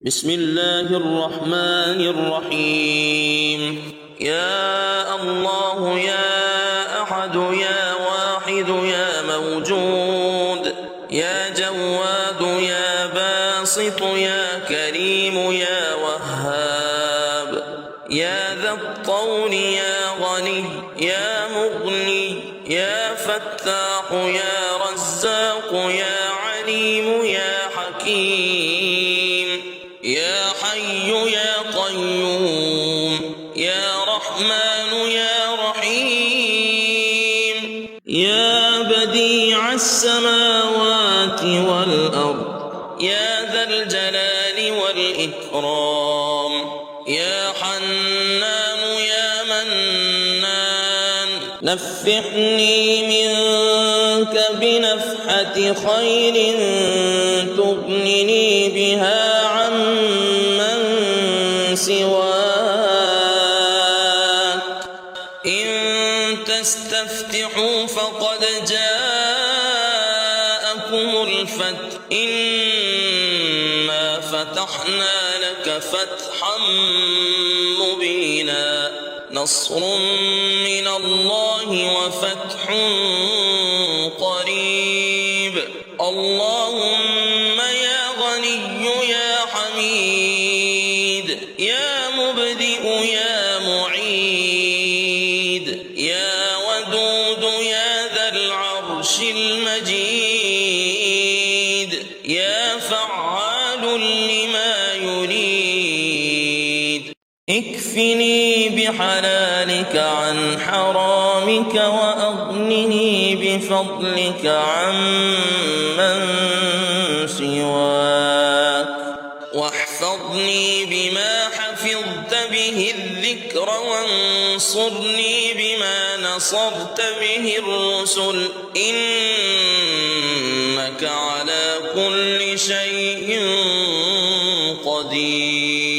بسم الله الرحمن الرحيم. يا الله يا أحد يا واحد يا موجود يا جواد يا باسط يا كريم يا وهاب يا ذا الطول يا غني يا مغني يا فتاح يا رزاق يا عليم يا حكيم يا حي يا قيوم يا رحمن يا رحيم يا بديع السماوات والأرض يا ذا الجلال والإكرام يا حنان يا منان نفحني منك بنفحة خير تغنني بها عمن سواك إن تستفتحوا فقد جاءكم الفتح إنا فتحنا لك فتحا مبينا نصر من الله وفتح قريب اللهم يا غني يا حميد يا مبدئ يا معيد يا ودود يا ذا العرش المجيد يا فعال لما يريد اكفني بحلالك عن حرامك وأغنني بفضلك عمن سواك واحفظني بما حفظت به الذكر وانصرني بما نصرت به الرسل إنك على كل شيء قدير.